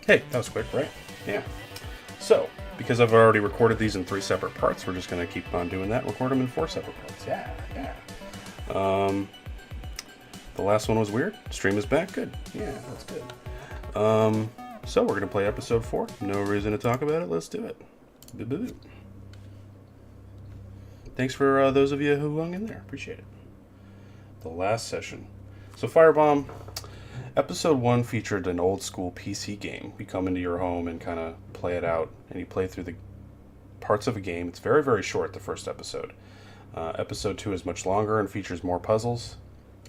Hey, that was quick, right? Yeah. So, because I've already recorded these in 3 separate parts, we're just going to keep on doing that. Record them in 4 separate parts. Yeah. The last one was weird. Stream is back. Good. Yeah, that's good. So we're going to play episode 4. No reason to talk about it. Let's do it. Boo-boo. Thanks for those of you who hung in there. Appreciate it. The last session. So Firebomb, episode 1 featured an old school PC game. We come into your home and kind of play it out, and you play through the parts of a game. It's very, very short, the first episode. Episode 2 is much longer and features more puzzles,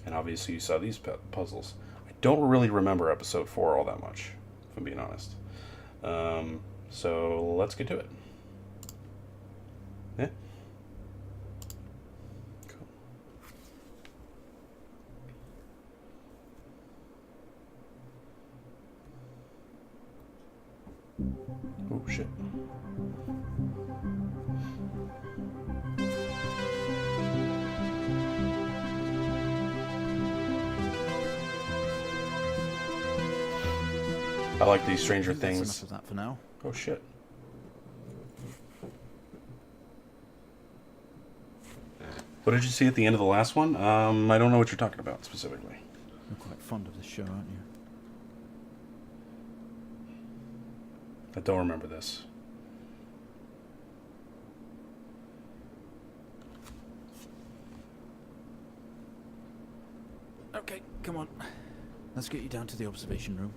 and obviously you saw these puzzles. I don't really remember episode 4 all that much, if I'm being honest. So let's get to it. Yeah? Oh shit. I like these Stranger Things. That's enough of that for now. Oh shit. What did you see at the end of the last one? I don't know what you're talking about specifically. You're quite fond of this show, aren't you? I don't remember this. Okay, come on. Let's get you down to the observation room.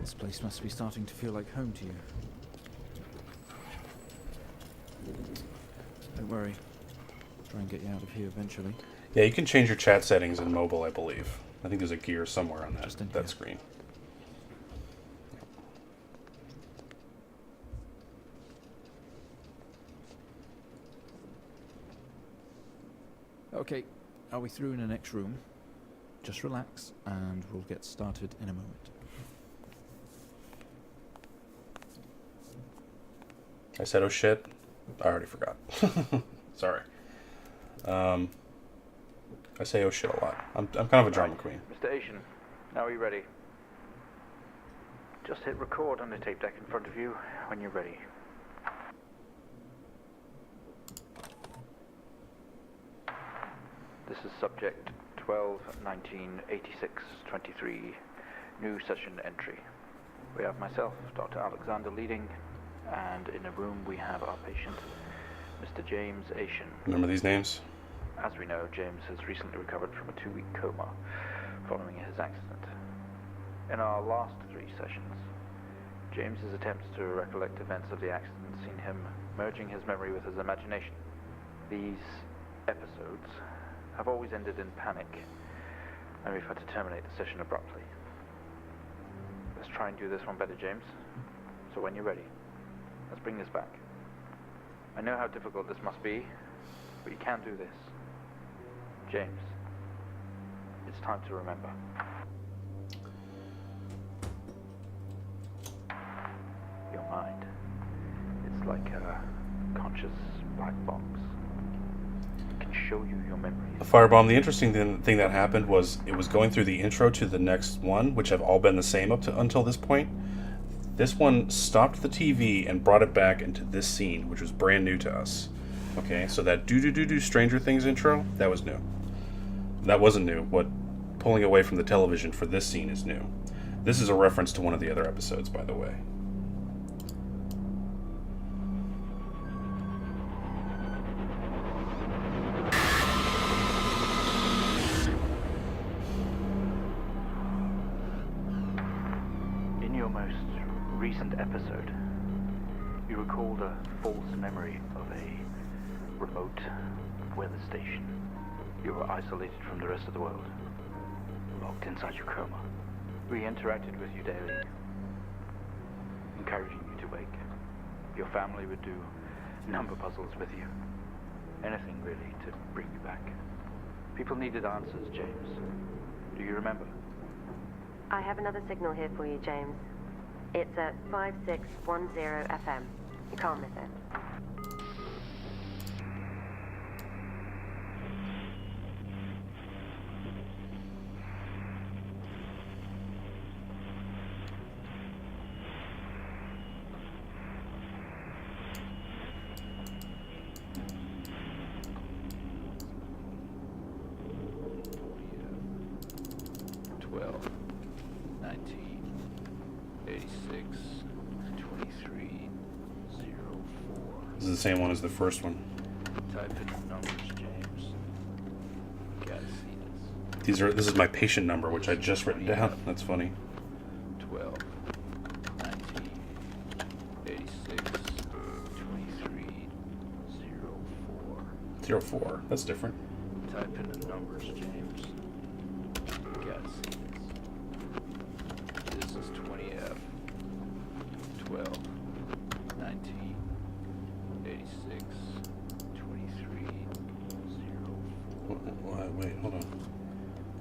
This place must be starting to feel like home to you. Don't worry. I'll try and get you out of here eventually. Yeah, you can change your chat settings in mobile, I believe. I think there's a gear somewhere on that screen. Okay, are we through in the next room? Just relax and we'll get started in a moment. I said, oh shit. I already forgot. Sorry. I say oh shit a lot. I'm kind of a drama queen. Mr. Asian, now are you ready? Just hit record on the tape deck in front of you when you're ready. This is subject 12-19-86-23, new session entry. We have myself, Dr. Alexander, leading, and in a room we have our patient, Mr. James Asian. Remember these names? As we know, James has recently recovered from a 2-week coma following his accident. In our last 3 sessions, James's attempts to recollect events of the accident seen him merging his memory with his imagination. These episodes have always ended in panic, and we've had to terminate the session abruptly. Let's try and do this one better, James. So when you're ready, let's bring this back. I know how difficult this must be, but you can do this. James, it's time to remember. Your mind, it's like a conscious black box. It can show you your memories. The Firebomb, the interesting thing that happened was it was going through the intro to the next one, which have all been the same until this point. This one stopped the TV and brought it back into this scene, which was brand new to us. Okay, so that do Stranger Things intro, that was new. That wasn't new. What pulling away from the television for this scene is new. This is a reference to one of the other episodes, by the way. In your most recent episode, you recalled a false memory of a remote weather station. You were isolated from the rest of the world, locked inside your coma. We interacted with you daily, encouraging you to wake. Your family would do number puzzles with you. Anything really to bring you back. People needed answers, James. Do you remember? I have another signal here for you, James. It's at 5610 FM. You can't miss it. This is the same one as the first one. Type in the numbers, James. You gotta see this. This is my patient number, which I just written down. That's funny. 12, 19, 86, 23, 04. 04. That's different. Type in the numbers, James. You gotta see this. This is 20F. 12, 19, 86, 23, 04. Wait, hold on.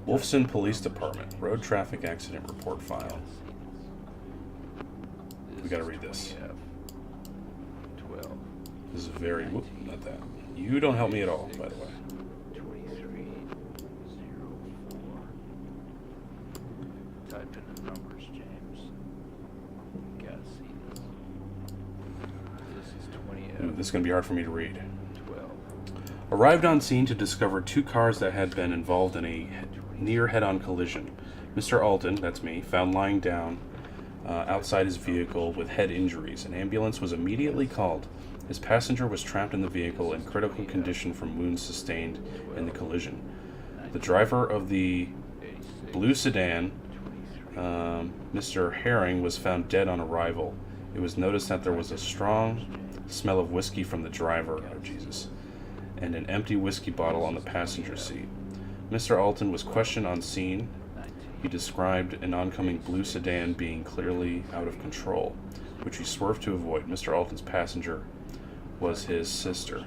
Wolfson Police Department. Road traffic accident report file. We gotta read this. 12. This is very... Whoop, not that. You don't help me at all, by the way. 23, 04. Type in the numbers, James. You gotta see this. This is 20F. Ooh, this is gonna be hard for me to read. 12. Arrived on scene to discover two cars that had been involved in a near head-on collision. Mr. Alton, that's me, found lying down outside his vehicle with head injuries. An ambulance was immediately called. His passenger was trapped in the vehicle in critical condition from wounds sustained in the collision. The driver of the blue sedan, Mr. Herring, was found dead on arrival. It was noticed that there was a strong smell of whiskey from the driver, oh Jesus, and an empty whiskey bottle on the passenger seat. Mr. Alton was questioned on scene. He described an oncoming blue sedan being clearly out of control, which he swerved to avoid. Mr. Alton's passenger was his sister.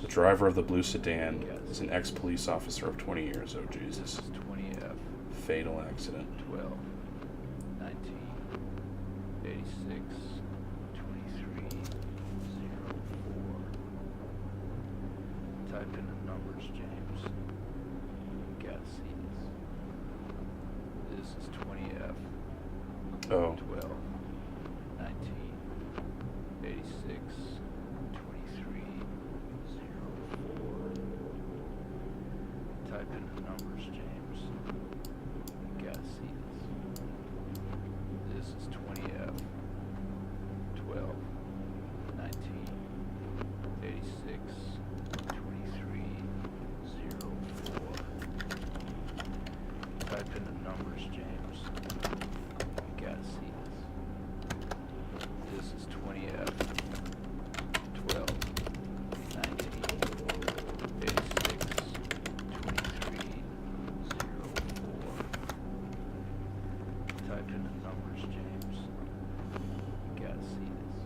The driver of the blue sedan is an ex-police officer of 20 years. Oh, Jesus. 20F. Fatal accident. 12, 19, 86, 23, 04. Type in the numbers, James. You gotta see this. This is 20F. Oh. 12, 19, 86, 23, 04. Type in the numbers, James. You gotta see this. This is 20F. 12, 19, 86, 23, 04. Type in the numbers, James. You gotta see this. This is 20F. 12, 19, 86, 23, 04. Type in the numbers, James. You gotta see this.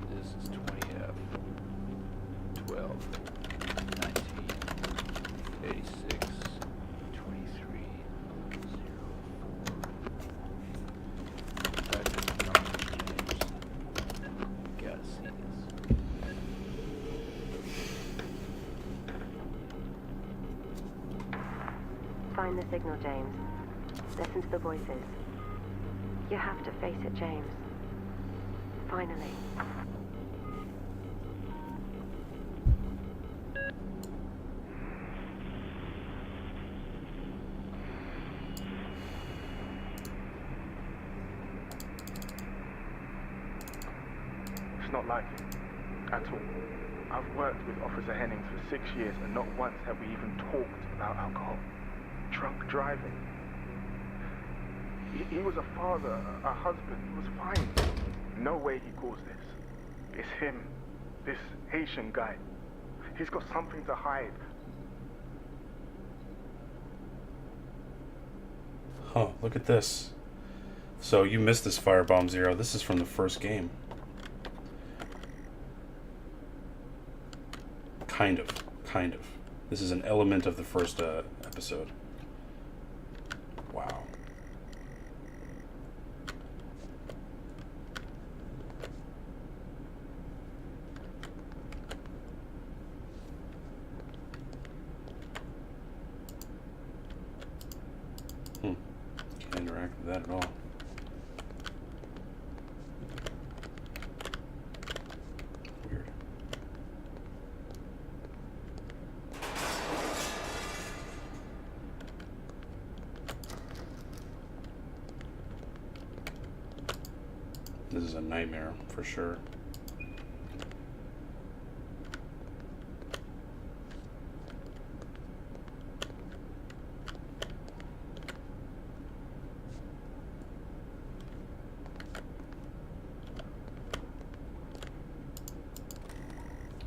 This is 20F. 12, 19, 86, 23, 04. Type in the numbers, James. You gotta see this. Find the signal, James. Listen to the voices. You have to face it, James. Finally. It's not like it, at all. I've worked with Officer Hennings for 6 years, and not once have we even talked about alcohol. Drunk driving. He was a father, a husband. He was fine. No way he caused this. It's him, this Haitian guy. He's got something to hide. Huh, look at this. So you missed this Firebomb Zero. This is from the first game. Kind of. This is an element of the first episode. Wow. that at all. Weird. This is a nightmare for sure.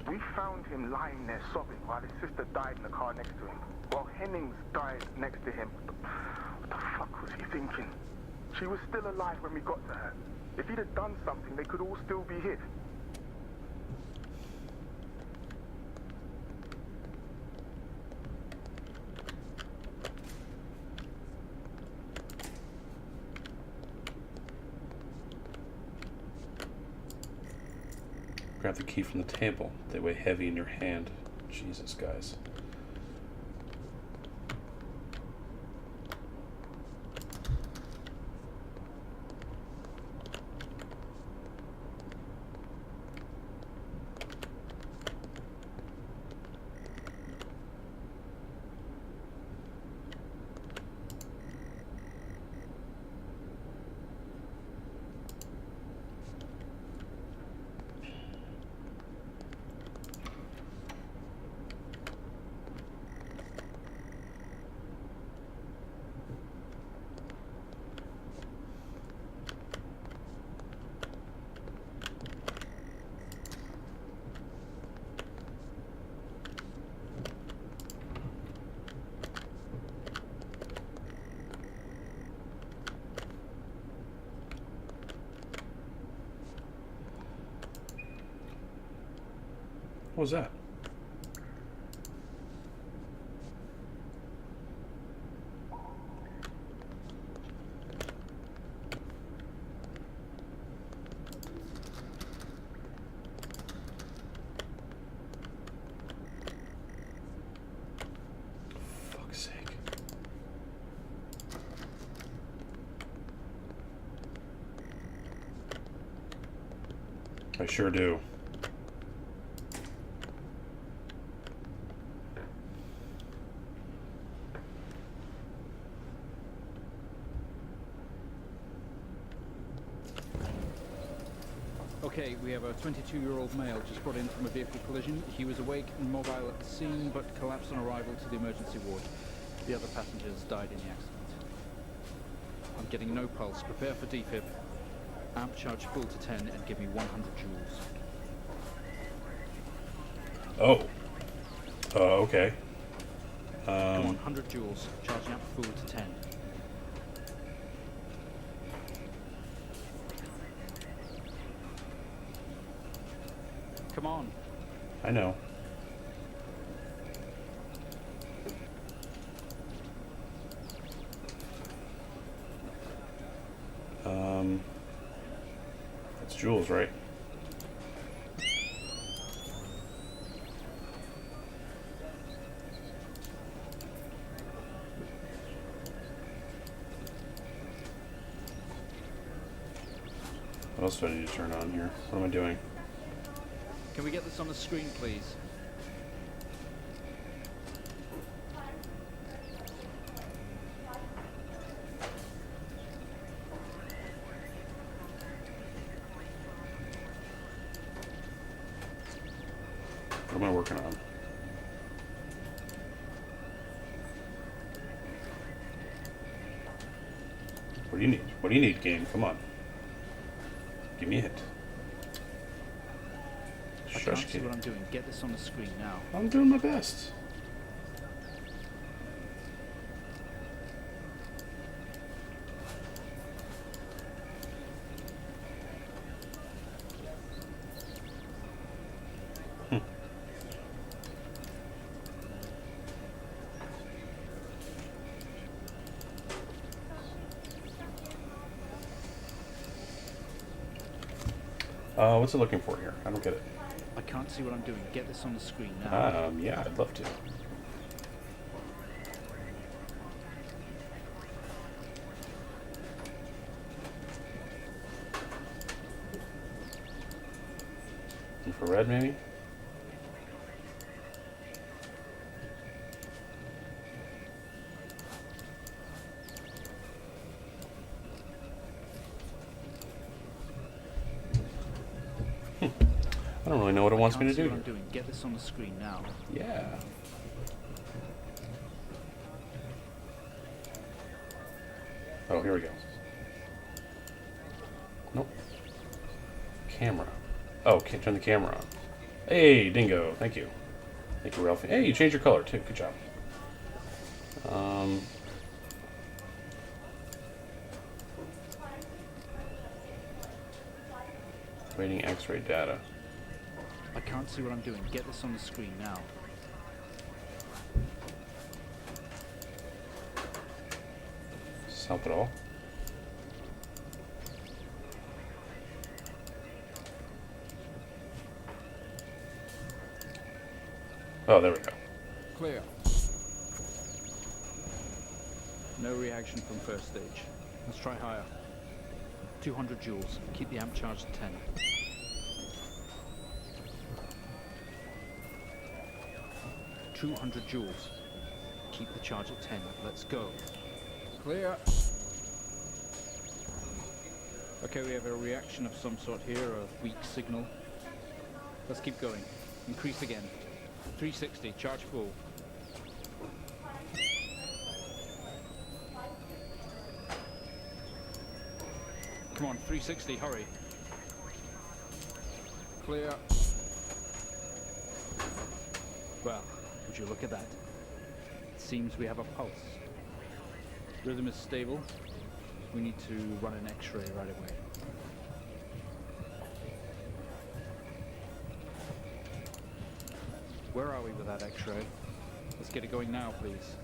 We found him lying there sobbing while his sister died in the car next to him. While Hennings died next to him. What the fuck was he thinking? She was still alive when we got to her. If he'd have done something, they could all still be here. Grab the key from the table. They weigh heavy in your hand. Jesus, guys. What was that? Fuck's sake. I sure do. Okay, we have a 22-year-old male just brought in from a vehicle collision. He was awake and mobile at the scene, but collapsed on arrival to the emergency ward. The other passengers died in the accident. I'm getting no pulse. Prepare for defib. Amp charge full to 10 and give me 100 joules. Oh. Okay. Come on, 100 joules. Charging up full to 10. Come on. I know. That's Jules, right? What else do I need to turn on here? What am I doing? Can we get this on the screen, please? What am I working on? What do you need? What do you need, game? Come on. Give me a hint. I can't see what I'm doing. Get this on the screen now. I'm doing my best. What's it looking for here? I don't get it. I can't see what I'm doing. Get this on the screen now. Yeah, I'd love to. Infrared, maybe? I don't really know what it wants me to Can't see do. what I'm doing. Get this on the screen now. Yeah. Oh, here we go. Nope. Camera. Oh, can't turn the camera on. Hey, Dingo. Thank you. Thank you, Ralphie. Hey, you changed your color, too. Good job. Waiting X-ray data. I can't see what I'm doing. Get this on the screen now. Does this help at all? Oh, there we go. Clear. No reaction from first stage. Let's try higher. 200 joules. Keep the amp charged at 10. $200 joules. Keep the charge at 10. Let's go. Clear. Okay, we have a reaction of some sort here, a weak signal. Let's keep going. Increase again. 360, charge full. Come on, 360, hurry. Clear. Well, would you look at that? It seems we have a pulse. Rhythm is stable. We need to run an X-ray right away. Where are we with that X-ray? Let's get it going now, please.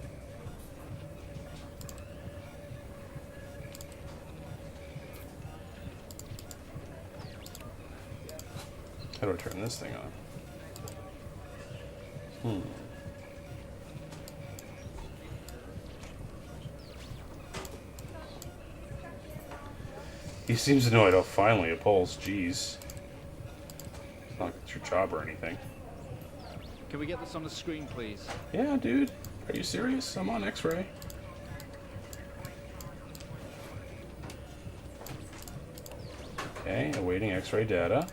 How do I turn this thing on? He seems to know it. Oh, finally, a pulse. Jeez. It's not like it's your job or anything. Can we get this on the screen, please? Yeah, dude. Are you serious? I'm on X-ray. Okay, awaiting X-ray data.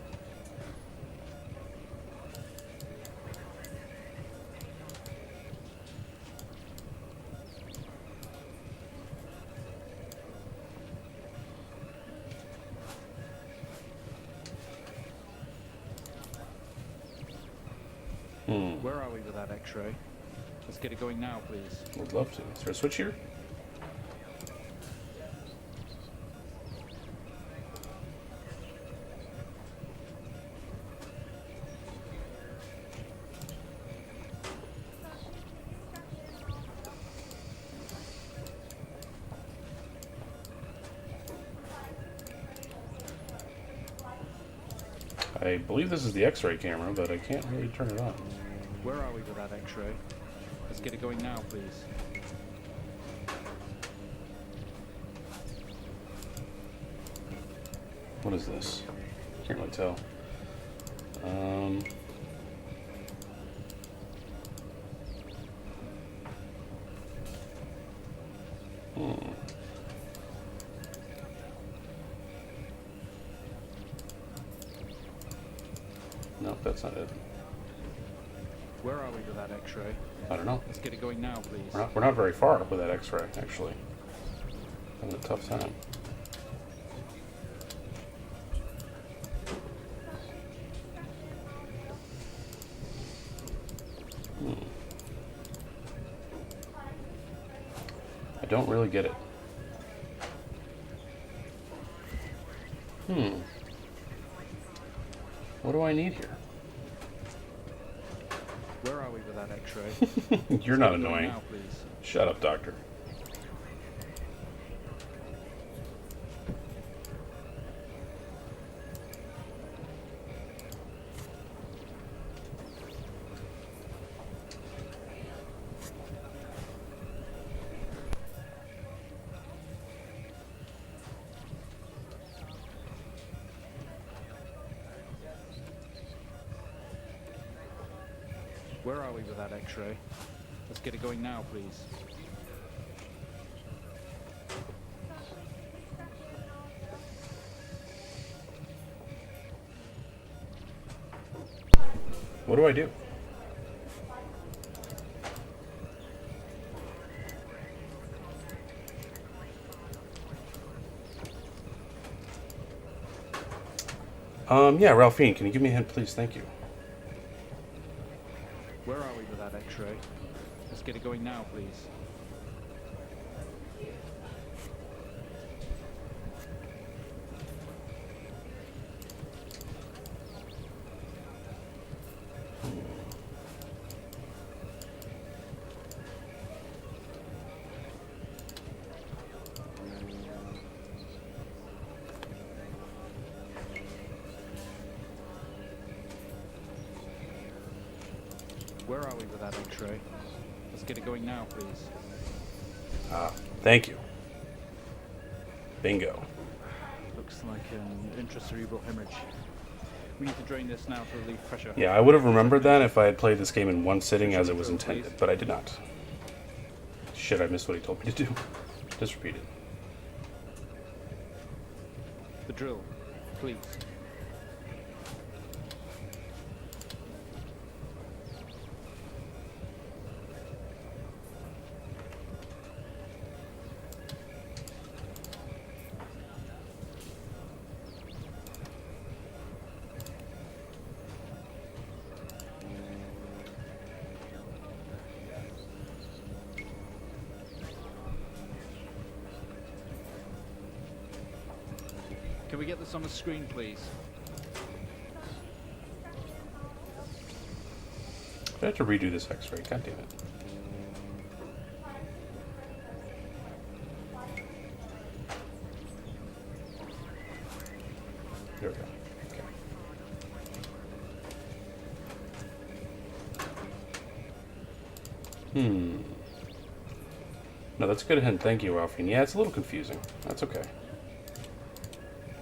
Where are we with that X-ray? Let's get it going now, please. Would love to. Is there a switch here? I believe this is the X-ray camera, but I can't really turn it on. Where are we with that X-ray? Let's get it going now, please. What is this? Can't really tell. Nope, that's not it. Where are we with that X-ray? I don't know. Let's get it going now, please. We're not very far with that X-ray, actually. Having a tough time. I don't really get it. What do I need here? Where are we with that X-ray? You're not Let's get it going annoying. now, please. Shut up, doctor. Where are we with that X-ray? Let's get it going now, please. What do I do? Yeah, Ralphine, can you give me a hint, please? Thank you. Where are we with that X-ray? Let's get it going now, please. Where are we with that X-ray? Let's get it going now, please. Thank you. Bingo. Looks like an intracerebral hemorrhage. We need to drain this now to relieve pressure. Yeah, I would have remembered that if I had played this game in one sitting as it was intended, but I did not. Shit, I missed what he told me to do. Just repeat it. The drill, please. Can we get this on the screen, please? I have to redo this X-ray. God damn it. There we go. Okay. No, that's a good hint. Thank you, Ralphine. Yeah, it's a little confusing. That's okay.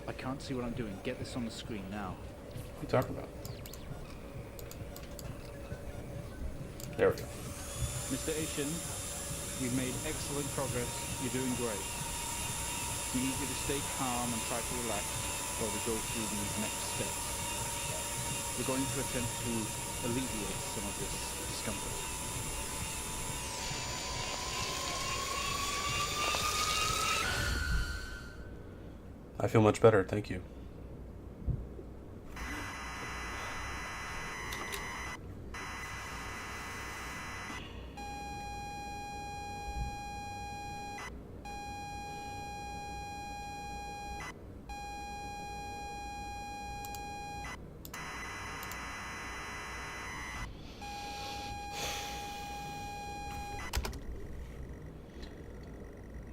I can't see what I'm doing. Get this on the screen now. What are you talking about? There we go. Mr. Asian, you've made excellent progress. You're doing great. We need you to stay calm and try to relax while we go through these next steps. We're going to attempt to alleviate some of this discomfort. I feel much better, thank you.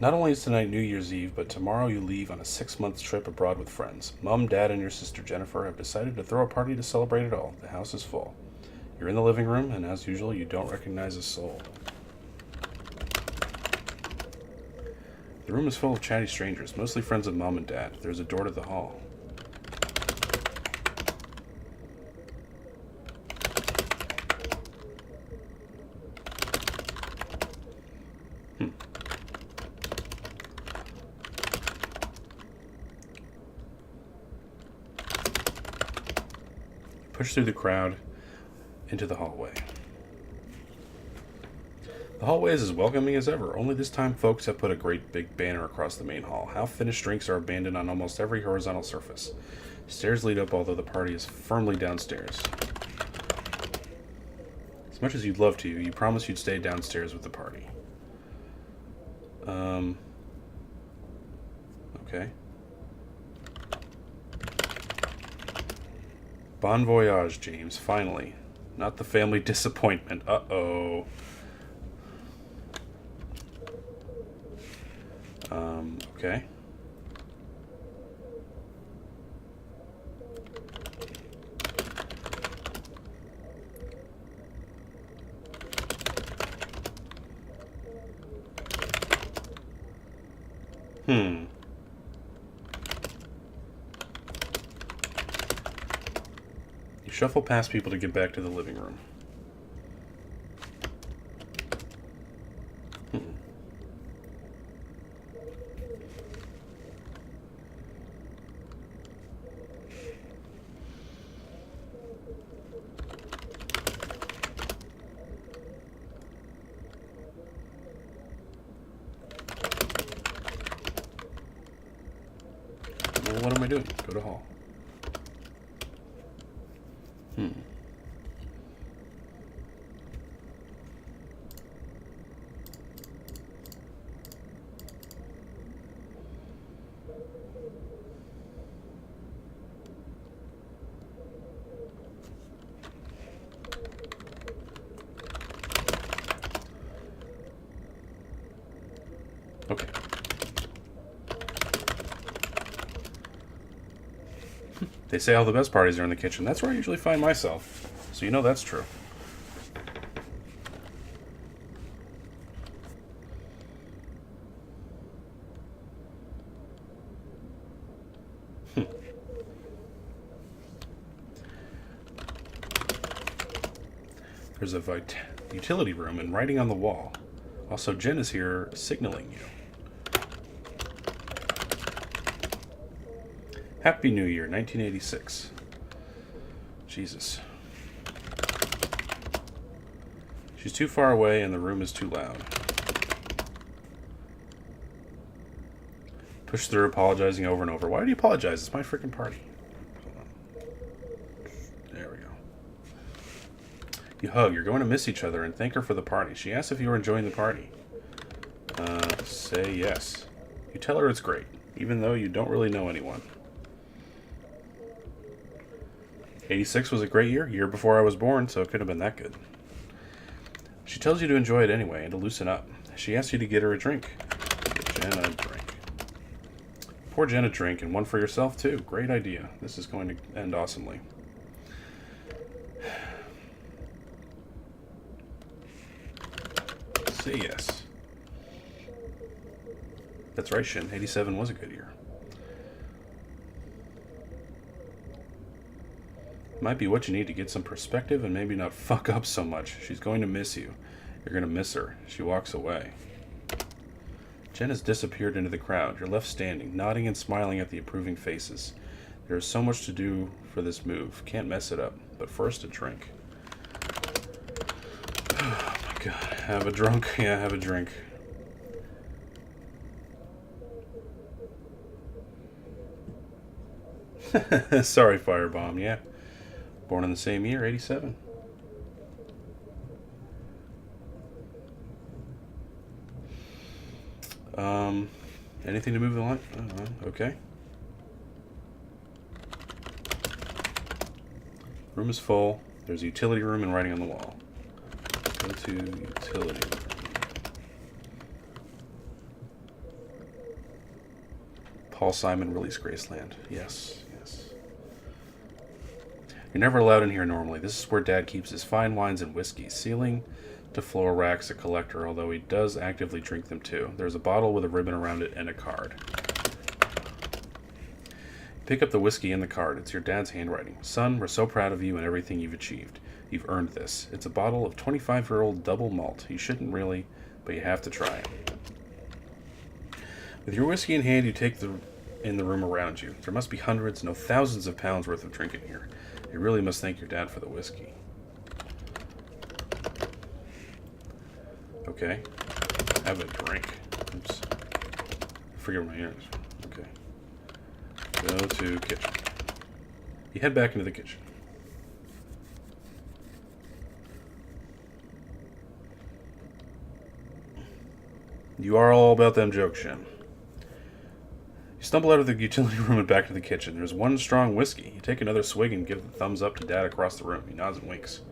Not only is tonight New Year's Eve, but tomorrow you leave on a 6-month trip abroad with friends. Mom, Dad, and your sister Jennifer have decided to throw a party to celebrate it all. The house is full. You're in the living room, and as usual, you don't recognize a soul. The room is full of chatty strangers, mostly friends of Mom and Dad. There's a door to the hall. Push through the crowd into the hallway. The hallway is as welcoming as ever, only this time folks have put a great big banner across the main hall. Half-finished drinks are abandoned on almost every horizontal surface. Stairs lead up, although the party is firmly downstairs. As much as you'd love to, you promised you'd stay downstairs with the party. Okay. Bon voyage, James, finally. Not the family disappointment. Uh-oh. Okay. You shuffle past people to get back to the living room. Go to hall. Okay. They say all the best parties are in the kitchen. That's where I usually find myself. So you know that's true. There's a utility room and writing on the wall. Also, Jen is here signaling you. Happy New Year, 1986. Jesus. She's too far away and the room is too loud. Push through, apologizing over and over. Why do you apologize? It's my freaking party. Hold on. There we go. You hug. You're going to miss each other and thank her for the party. She asks if you were enjoying the party. Say yes. You tell her it's great, even though you don't really know anyone. 86 was a great year before I was born, so it could have been that good. She tells you to enjoy it anyway and to loosen up. She asks you to get her a drink. Get Jen a drink. Pour Jen a drink and one for yourself too. Great idea. This is going to end awesomely. Say yes. That's right, Shin. 87 was a good year. Might be what you need to get some perspective and maybe not fuck up so much. She's going to miss you. You're going to miss her. She walks away. Jen has disappeared into the crowd. You're left standing, nodding and smiling at the approving faces. There is so much to do for this move. Can't mess it up. But first, a drink. Oh my god. Have a drunk? Yeah, have a drink. Sorry, Firebomb. Yeah. Born in the same year, 87. Anything to move the line? Okay. Room is full. There's a utility room and writing on the wall. Go to utility room. Paul Simon, release Graceland. Yes, yes. You're never allowed in here normally. This is where Dad keeps his fine wines and whiskey. Ceiling to floor racks a collector, although he does actively drink them too. There's a bottle with a ribbon around it and a card. Pick up the whiskey and the card. It's your dad's handwriting. Son, we're so proud of you and everything you've achieved. You've earned this. It's a bottle of 25-year-old double malt. You shouldn't really, but you have to try. With your whiskey in hand, you take in the room around you. There must be hundreds, no thousands of pounds worth of drinking here. You really must thank your dad for the whiskey. Okay. Have a drink. Oops. Forget my ears. Okay. Go to kitchen. You head back into the kitchen. You are all about them jokes, Shen. You stumble out of the utility room and back to the kitchen. There's one strong whiskey. You take another swig and give the thumbs up to Dad across the room. He nods and winks.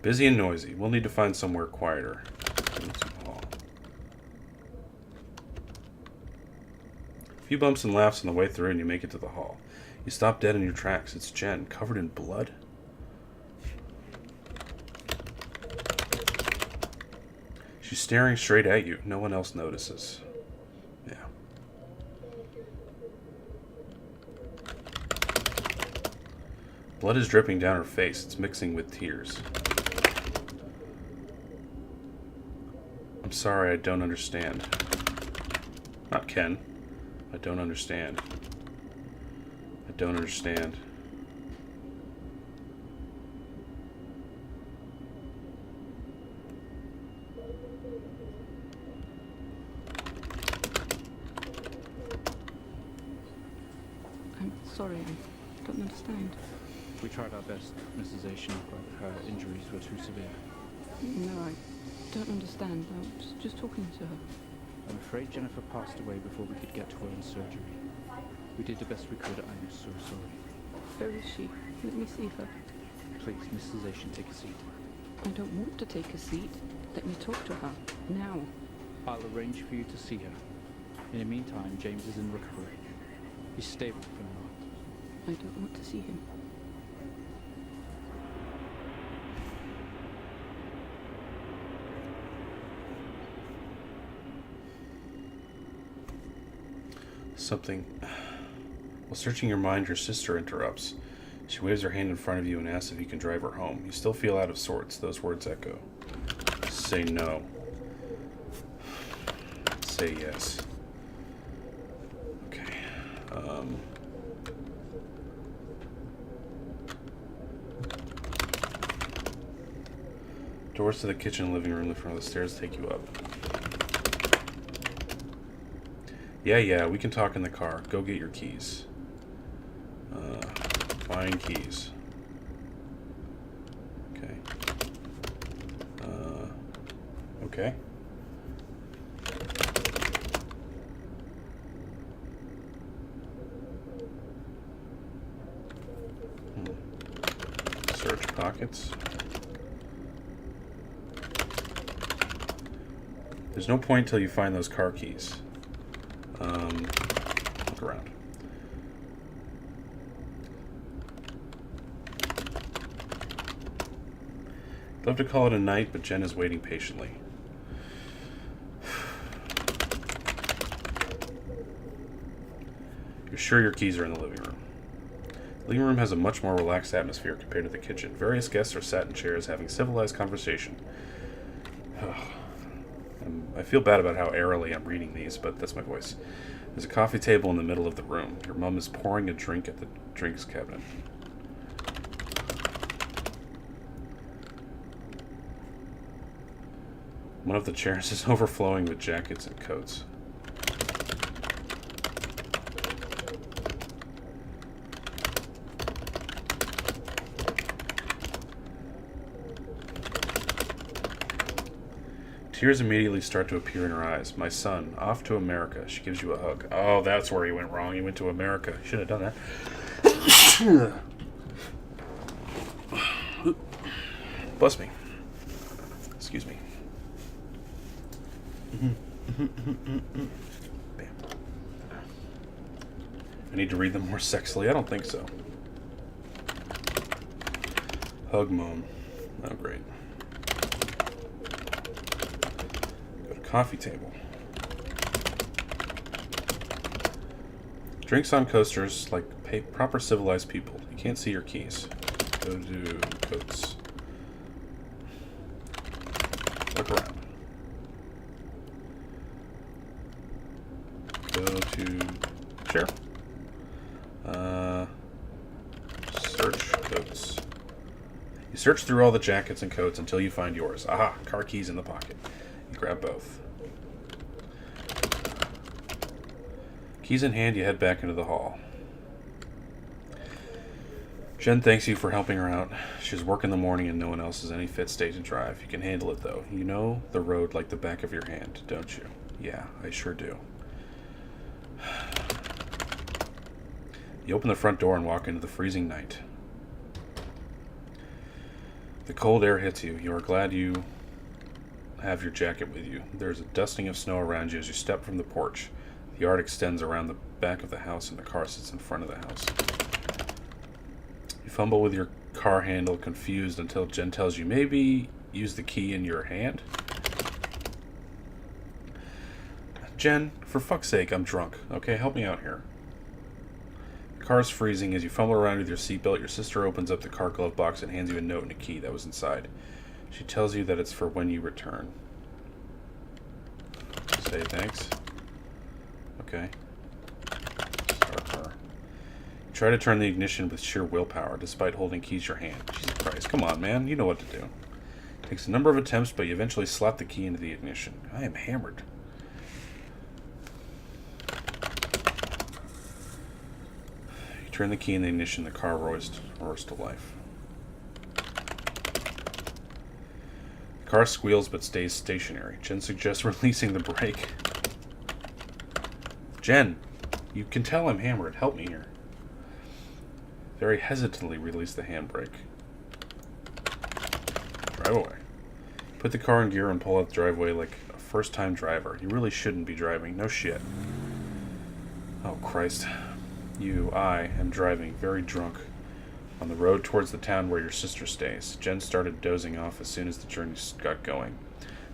Busy and noisy. We'll need to find somewhere quieter. A few bumps and laughs on the way through and you make it to the hall. You stop dead in your tracks. It's Jen, covered in blood. She's staring straight at you. No one else notices. Yeah. Blood is dripping down her face. It's mixing with tears. I'm sorry, I don't understand. Not Ken. I don't understand. I don't understand. I'm sorry, I don't understand. We tried our best, Mrs. Asian, but her injuries were too severe. No, I don't understand. I was just talking to her. I'm afraid Jennifer passed away before we could get to her in surgery. We did the best we could. I'm so sorry. Where is she? Let me see her. Please, Mrs. Asian, take a seat. I don't want to take a seat. Let me talk to her. Now. I'll arrange for you to see her. In the meantime, James is in recovery. He's stable for now. I don't want to see him. Something. While searching your mind, your sister interrupts. She waves her hand in front of you and asks if you can drive her home. You still feel out of sorts. Those words echo. Say no. Say yes. Okay. Doors to the kitchen and living room in front of the stairs take you up. Yeah, we can talk in the car. Go get your keys. Find keys. Okay. Okay. Search pockets. There's no point till you find those car keys. Look around. I'd love to call it a night, but Jen is waiting patiently. You're sure your keys are in the living room. The living room has a much more relaxed atmosphere compared to the kitchen. Various guests are sat in chairs having civilized conversation. I feel bad about how airily I'm reading these, but that's my voice. There's a coffee table in the middle of the room. Your mom is pouring a drink at the drinks cabinet. One of the chairs is overflowing with jackets and coats. Tears immediately start to appear in her eyes. My son, off to America. She gives you a hug. Oh, that's where he went wrong. He went to America. Should have done that. Bless me. Excuse me. Bam. I need to read them more sexily. I don't think so. Hug moan. Oh, great. Coffee table. Drinks on coasters like proper civilized people. You can't see your keys. Go to coats. Look around. Go to chair. Search coats. You search through all the jackets and coats until you find yours. Aha! Car keys in the pocket. You grab both. Keys in hand, you head back into the hall. Jen thanks you for helping her out. She's work in the morning and no one else is any fit state to drive. You can handle it though. You know the road like the back of your hand, don't you? Yeah, I sure do. You open the front door and walk into the freezing night. The cold air hits you. You are glad you have your jacket with you. There's a dusting of snow around you as you step from the porch. The yard extends around the back of the house and the car sits in front of the house. You fumble with your car handle, confused, until Jen tells you maybe use the key in your hand. Jen, for fuck's sake, I'm drunk. Okay, help me out here. The car's freezing. As you fumble around with your seatbelt, your sister opens up the car glove box and hands you a note and a key that was inside. She tells you that it's for when you return. Say thanks. Okay. Start car. You try to turn the ignition with sheer willpower, despite holding keys in your hand. Jesus Christ, come on, man. You know what to do. It takes a number of attempts, but you eventually slap the key into the ignition. I am hammered. You Turn the key in the ignition. The car roars to life. The car squeals but stays stationary. Jen suggests releasing the brake. Jen, you can tell I'm hammered. Help me here. Very hesitantly release the handbrake. Drive away. Put the car in gear and pull out the driveway like a first-time driver. You really shouldn't be driving. No shit. Oh, Christ. I am driving, very drunk, on the road towards the town where your sister stays. Jen started dozing off as soon as the journey got going.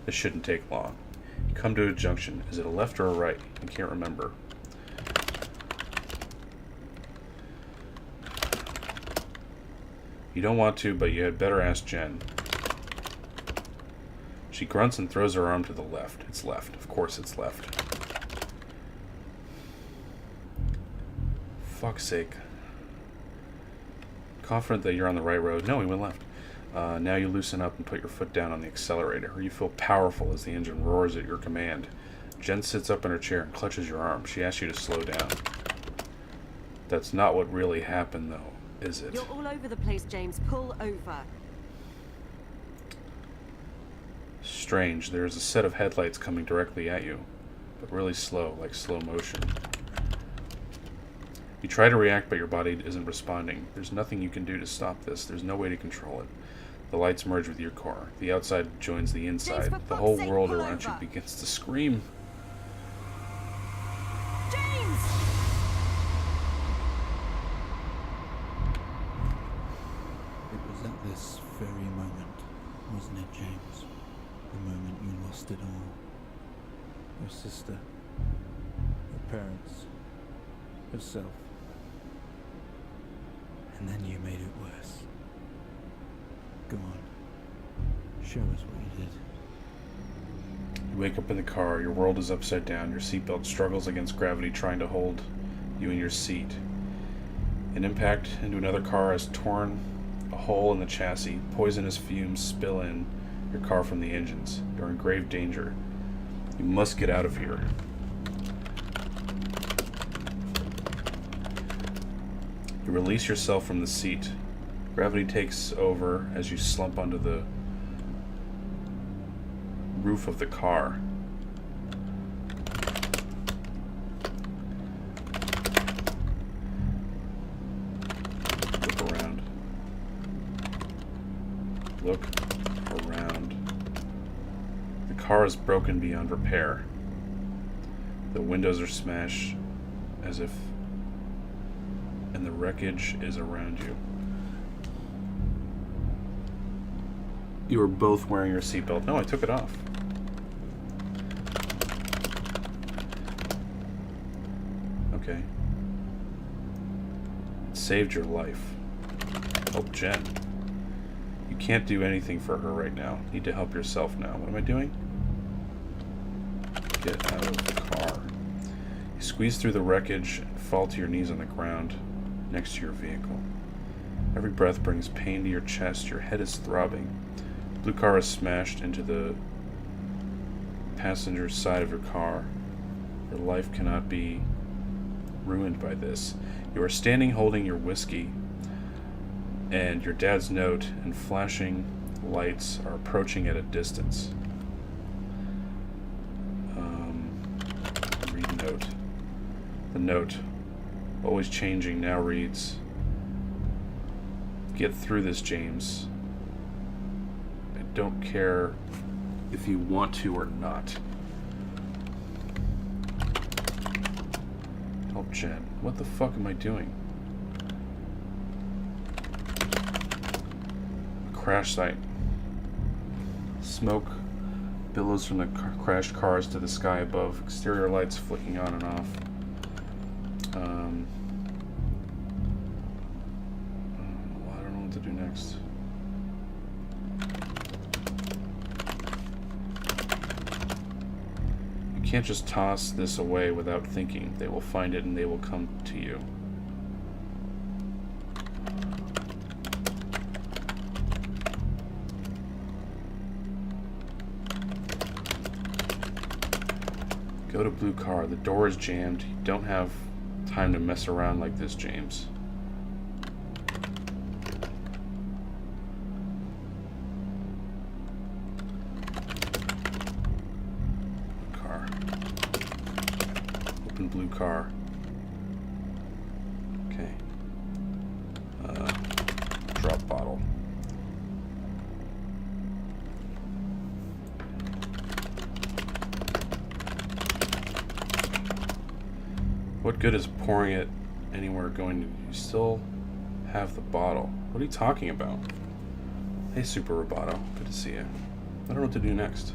This shouldn't take long. You come to a junction. Is it a left or a right? I can't remember. You don't want to, but you had better ask Jen. She grunts and throws her arm to the left. It's left. Of course it's left. Fuck's sake. Confident that you're on the right road. No, we went left. Now you loosen up and put your foot down on the accelerator. You feel powerful as the engine roars at your command. Jen sits up in her chair and clutches your arm. She asks you to slow down. That's not what really happened, though, is it? You're all over the place, James. Pull over. Strange. There is a set of headlights coming directly at you, but really slow, like slow motion. You try to react, but your body isn't responding. There's nothing you can do to stop this. There's no way to control it. The lights merge with your car. The outside joins the inside. The whole world around you begins to scream. James! It was at this very moment, wasn't it, James? The moment you lost it all. Your sister, your parents, yourself. And then you made it worse. Go on. Show us what you did. You wake up in the car. Your world is upside down. Your seatbelt struggles against gravity, trying to hold you in your seat. An impact into another car has torn a hole in the chassis. Poisonous fumes spill in your car from the engines. You're in grave danger. You must get out of here. You release yourself from the seat. Gravity takes over as you slump onto the roof of the car. Look around. Look around. The car is broken beyond repair. The windows are smashed as if, and the wreckage is around you. You were both wearing your seatbelt. No, I took it off. Okay. It saved your life. Help Jen. You can't do anything for her right now. You need to help yourself now. What am I doing? Get out of the car. You squeeze through the wreckage and fall to your knees on the ground next to your vehicle. Every breath brings pain to your chest. Your head is throbbing. The blue car is smashed into the passenger side of your car. Your life cannot be ruined by this. You are standing holding your whiskey, and your dad's note and flashing lights are approaching at a distance. Read note. The note, always changing, now reads, "Get through this, James. I don't care if you want to or not. Help Jen." What the fuck am I doing? A crash site. Smoke billows from the crashed cars to the sky above. Exterior lights flicking on and off. I don't know what to do next. You can't just toss this away without thinking. They will find it and they will come to you. Go to blue car. The door is jammed. You don't have time to mess around like this, James. car. Okay. Drop bottle. What good is pouring it anywhere going to... You still have the bottle. What are you talking about? Hey, Super Roboto. Good to see you. I don't know what to do next.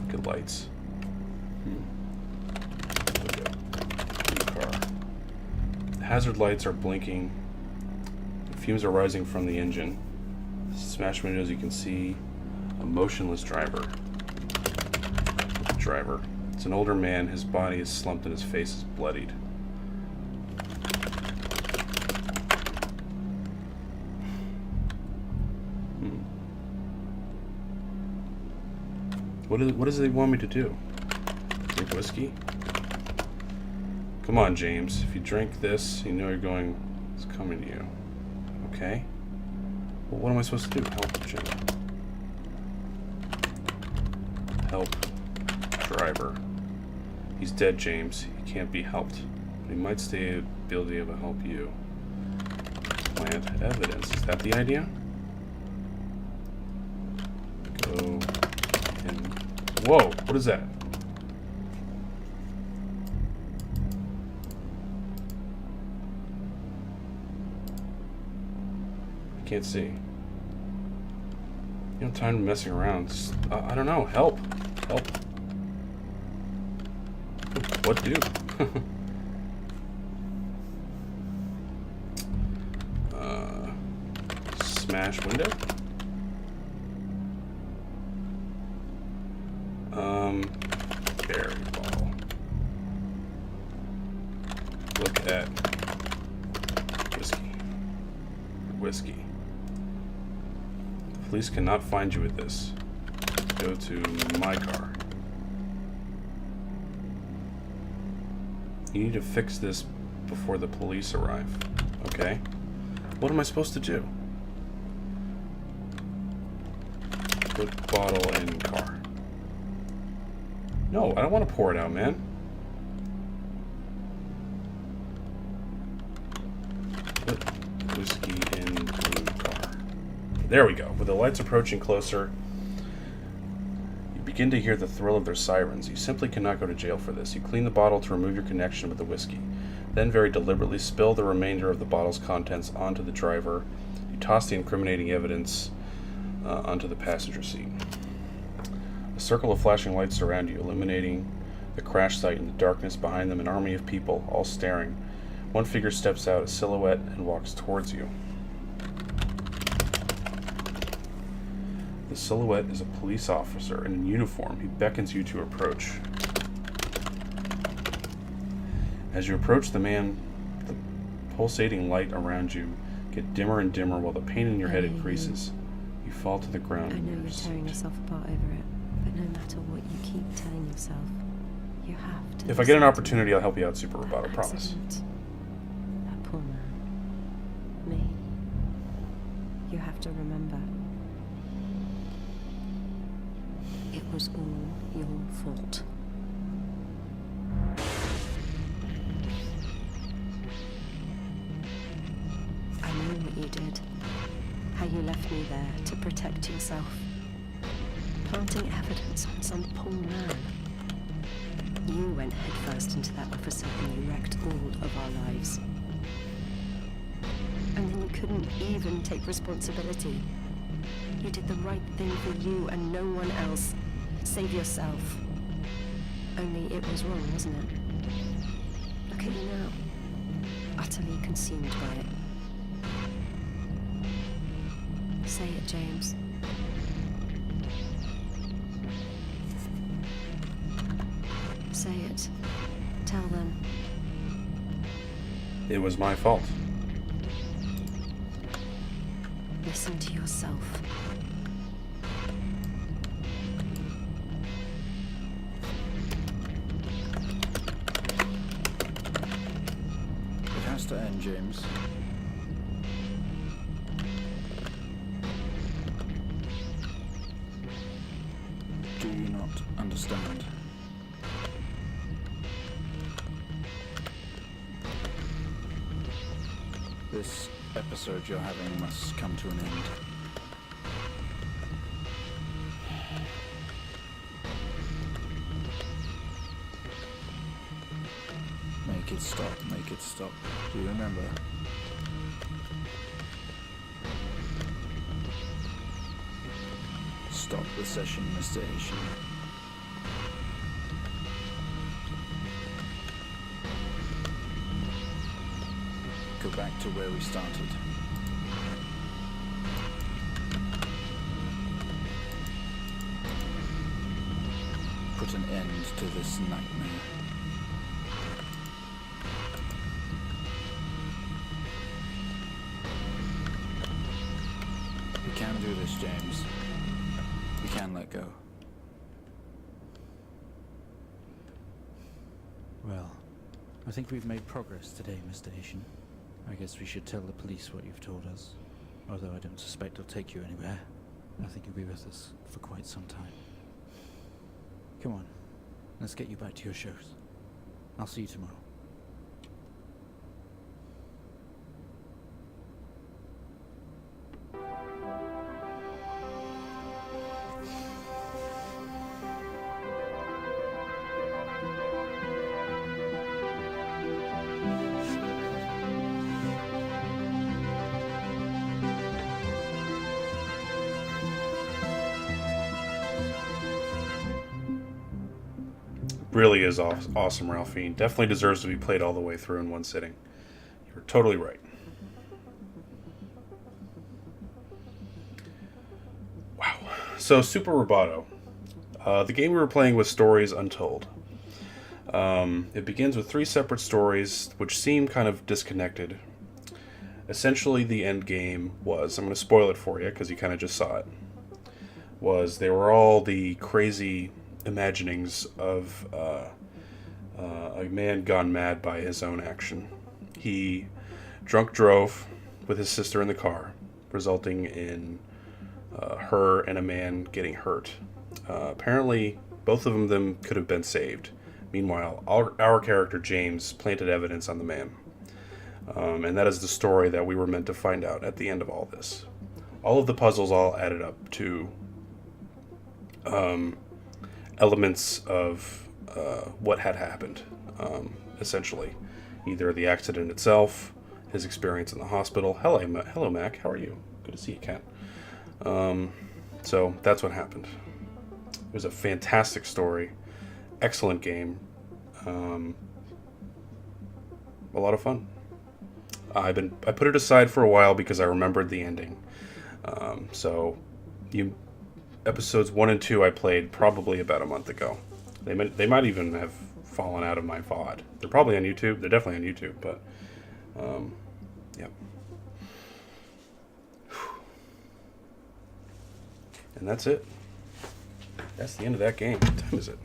Good lights. There we go. New car. The hazard lights are blinking. The fumes are rising from the engine. Smashed windows, you can see a motionless driver. It's an older man. His body is slumped and his face is bloodied. What does he want me to do? Drink whiskey? Come on, James. If you drink this, you know it's coming to you. Okay? Well, what am I supposed to do? Help, Jim. Help. Driver. He's dead, James. He can't be helped. But he might be able to help you. Plant evidence. Is that the idea? Go in. Whoa! What is that? I can't see. You don't have time messing around. Just, I don't know. Help. Help. What do? Smash window? Berry ball. Look at whiskey. The police cannot find you with this. Go to my car. You need to fix this before the police arrive. Okay? What am I supposed to do? Put bottle in car. No, I don't want to pour it out, man. Put whiskey in blue car. There we go. With the lights approaching closer, you begin to hear the thrill of their sirens. You simply cannot go to jail for this. You clean the bottle to remove your connection with the whiskey. Then very deliberately spill the remainder of the bottle's contents onto the driver. You toss the incriminating evidence onto the passenger seat. A circle of flashing lights surround you, illuminating the crash site. In the darkness behind them, an army of people, all staring. One figure steps out, a silhouette, and walks towards you. The silhouette is a police officer in uniform. He beckons you to approach. As you approach the man, the pulsating light around you get dimmer and dimmer while the pain in your head increases. You fall to the ground. I know you're tearing yourself apart over it, but no matter what you keep telling yourself, you have to. If I get an opportunity, I'll help you out, Super Roboto, I promise. That poor man. Me. You have to remember. It was all your fault. I know what you did. How you left me there to protect yourself. Planting evidence on some poor man. You went headfirst into that officer and you wrecked all of our lives. And then you couldn't even take responsibility. You did the right thing for you and no one else. Save yourself. Only it was wrong, wasn't it? Look at you now. Utterly consumed by it. Say it, James. Say it. Tell them. It was my fault. Listen to yourself. It has to end, James. This episode you're having must come to an end. Make it stop, make it stop. Do you remember? Stop the session, Mr. Haitian. Go back to where we started. Put an end to this nightmare. We can do this, James. We can let go. Well, I think we've made progress today, Mr. Haitian. I guess we should tell the police what you've told us. Although I don't suspect it'll take you anywhere. I think you'll be with us for quite some time. Come on, let's get you back to your shows. I'll see you tomorrow. Really is awesome, Ralphine. Definitely deserves to be played all the way through in one sitting. You're totally right. Wow. So, Super Roboto. The game we were playing was Stories Untold. It begins with 3 separate stories, which seem kind of disconnected. Essentially, the end game was, I'm going to spoil it for you, because you kind of just saw it, was they were all the crazy imaginings of a man gone mad by his own action. He drunk drove with his sister in the car, resulting in her and a man getting hurt. Apparently, both of them could have been saved. Meanwhile, our character, James, planted evidence on the man. And that is the story that we were meant to find out at the end of all this. All of the puzzles all added up to elements of what had happened, essentially. Either the accident itself, his experience in the hospital. Hello, Mac. How are you? Good to see you, Cat. So that's what happened. It was a fantastic story. Excellent game. A lot of fun. I put it aside for a while because I remembered the ending. Episodes 1 and 2 I played probably about a month ago. They might even have fallen out of my VOD. They're probably on YouTube. They're definitely on YouTube, but yeah. And that's it. That's the end of that game. What time is it?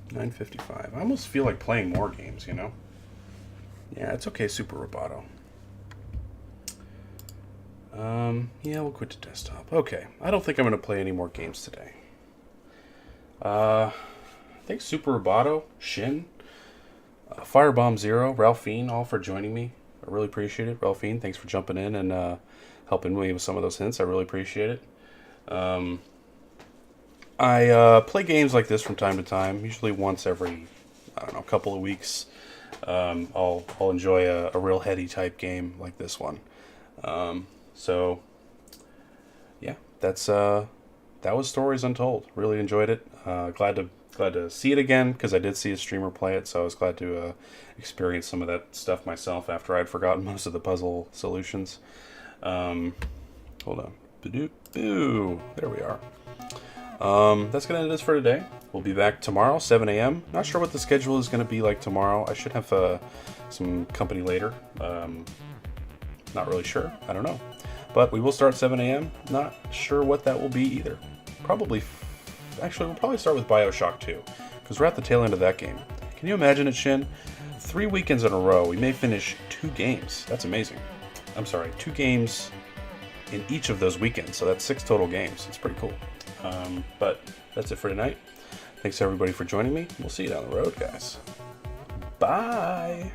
9:55. I almost feel like playing more games, you know? Yeah, it's okay, Super Roboto. Yeah, we'll quit to desktop. Okay, I don't think I'm going to play any more games today. I think Super Roboto, Shin, Firebomb Zero, Ralphine, all for joining me. I really appreciate it. Ralphine, thanks for jumping in and helping me with some of those hints. I really appreciate it. I play games like this from time to time, usually once every, I don't know, couple of weeks. I'll enjoy a real heady type game like this one. So yeah, that was Stories Untold. Really enjoyed it. Glad to see it again because I did see a streamer play it, so I was glad to experience some of that stuff myself after I'd forgotten most of the puzzle solutions. Hold on. Boo. There we are. That's going to end us for today. We'll be back tomorrow, 7 a.m. Not sure what the schedule is going to be like tomorrow. I should have some company later. Not really sure. I don't know. But we will start 7 a.m. Not sure what that will be either. We'll probably start with BioShock 2, because we're at the tail end of that game. Can you imagine it, Shin? 3 weekends in a row, we may finish 2 games. That's amazing. I'm sorry, 2 games in each of those weekends, so that's 6 total games. It's pretty cool. But that's it for tonight. Thanks everybody for joining me. We'll see you down the road, guys. Bye!